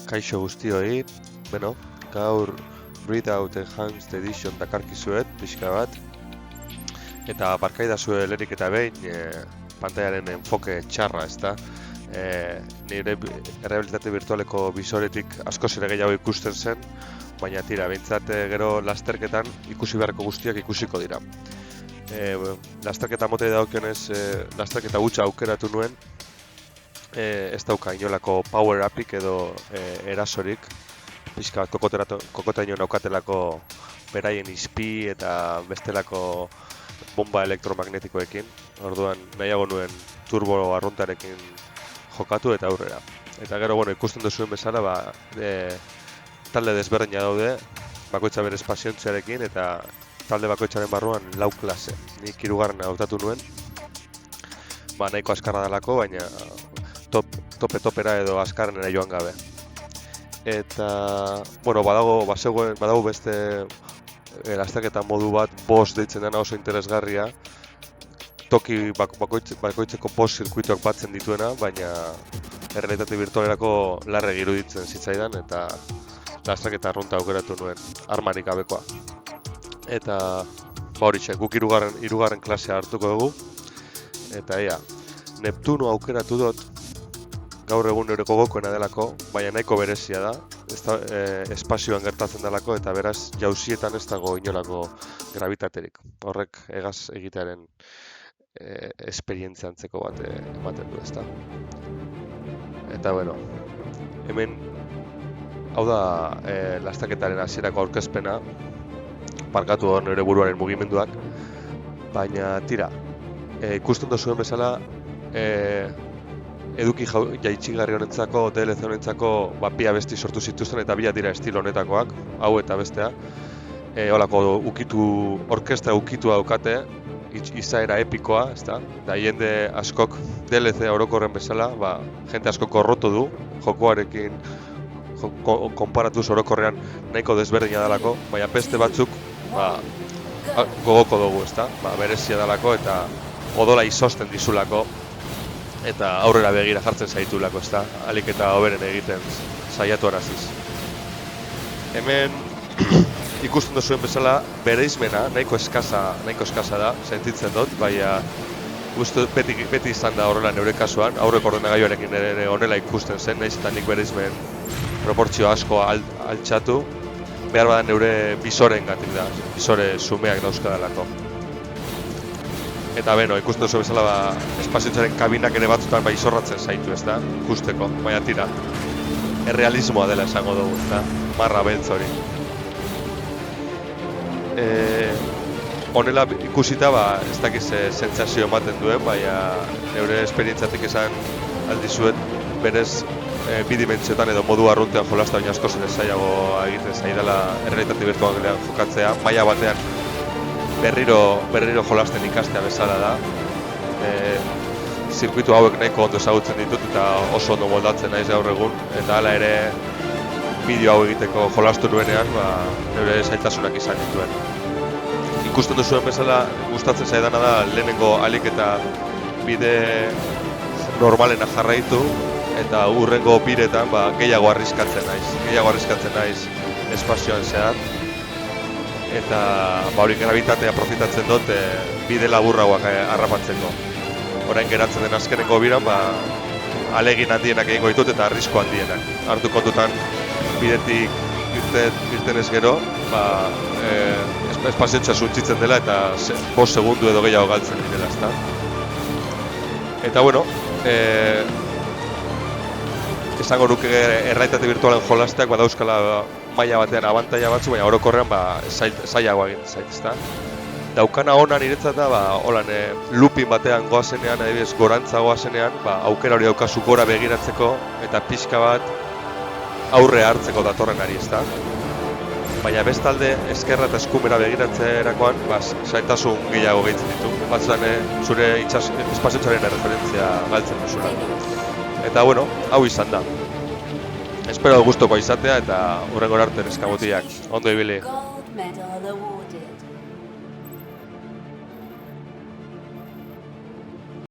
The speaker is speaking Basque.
Kaixo guztioi, bueno, gaur Readout Enhanced Edition dakarkizuet, pixka bat. Eta barkaidazue lehenik eta behin, pantaiaren enfoke txarra, ezta? Nire errealitate virtualeko bisoretik askoz ere gehiago ikusten zen, baina tira, behintzat gero lasterketan ikusi beharko guztiak ikusiko dira. Lasterketa motei dagokionez, lasterketa gutxa aukeratu nuen, ez dauka inolako power upik edo erasorik, pixka bat kokoteraino naukatelako beraien izpi eta bestelako bomba elektromagnetikoekin. Orduan nahiago nuen turbo arruntarekin jokatu eta aurrera. Eta gero, bueno, ikusten duzuen bezala, talde desberdina daude, bakoitza bere espaziontziarekin eta talde bakoitzaren barruan 4 klase. Nik 3. hautatu nuen, nahiko azkarra dalako, baina topera edo azkarrenera joan gabe. Eta, bueno, badago beste lasterketa modu bat, boss deitzen dena oso interesgarria, toki bakoitzeko boss zirkuituak batzen dituena, baina errealitate virtualerako larregi iruditzen zitzaidan eta lasterketa arrunta aukeratu nuen, armarik gabekoa. Eta, horixe, guk 3. klasea hartuko dugu, eta Neptuno aukeratu dut, gaur egun nire gogokoena delako, baina nahiko berezia da, espazioan gertatzen delako eta beraz jauzietan ez dago inolako gravitaterik. Horrek egaz egitearen esperientzia antzeko bat ematen du, ezta. Eta bueno, hemen hau da lasterketaren hasierako aurkezpena, parkatu hor nire buruaren mugimenduak, baina tira, ikusten duzuen bezala, eduki jaitxigarri honentzako, DLC honentzako, bi abesti sortu zituzten eta bi dira estilo honetakoak, hau eta bestea. Holako orkestra ukitua daukate, izaera epikoa, ezta? Da jende askok DLC orokorren bezala, jente askok korrotu du, jokoarekin konparatuz orokorrean nahiko desberdina dalako, baina beste batzuk gogoko dugu, ezta? Berezia dalako eta odola izosten dizulako, eta aurrera begira jartzen zaitulako, ezta, alik eta hoberen egiten saiatu araziz. Hemen ikusten duzuen bezala bereizmena nahiko eskasa da, sentitzen dut, baina beti izan da horrela neure kasuan, aurreko ordenagailuarekin ere honela ikusten zen, nahiz eta nik bereizmen proportzio asko altxatu, behar badan neure bisorengatik da, bisore sumeak dauzkadalako. Eta beno, ikusten duzu bezala espazioentzaren kabinak ere batzutan izorratzen zaitu, ezta, ikusteko, baina tira, errealismoa dela esango dugu, ezta, marra beltz hori. Honela ikusita, ez dakiz sentsazio ematen duen, baina neure esperientziatik esan aldizuet, berez bidimentzioetan edo modu arruntean jolasta baina asko zen zailago egiten zaidala errealitate birtualean jokatzea, maila batean berriro jolasten ikastea bezala da. Zirkuitu hauek nahiko ondo ezagutzen ditut eta oso ondo moldatzen naiz gaur egun, eta hala ere bideo hau egiteko jolastu nuenean, neure zailtasunak izan dituen. Ikusten duzuen bezala gustatzen zaidana da lehenengo alik eta bide normalena jarraitu eta hurrengo biretan gehiago arriskatzen naiz espazioan zehar. Eta hori gravitatea profitatzen dut bide laburragoak harrapatzeko. Orain geratzen den azkeneko biran, alegin handienak egingo ditut eta arrisko handienak. Hartu kontutan bidetik irtenez gero, espaziontza suntzitzen dela eta 5 segundu edo gehiago galtzen direla, ezta. Eta bueno, esango nuke errealitate virtualen jolasteak badauzkala maila batean abantaila batzu, baina orokorrean zailagoa egiten zait, ezta. Daukana ona niretzat da, looping batean goazenean, adibidez gorantza goazenean, aukera hori daukazu gora begiratzeko eta pixka bat aurre hartzeko datorrenari, ezta. Baina bestalde eskerra eta eskumera begiratzerakoan, zailtasun gehiago gehitzen ditu. Batzutan zure espazioentzaren referentzia galtzen duzula. Eta bueno, hau izan da. Espero gustuko izatea eta hurrengora arte neska botiak. Ondo ibili.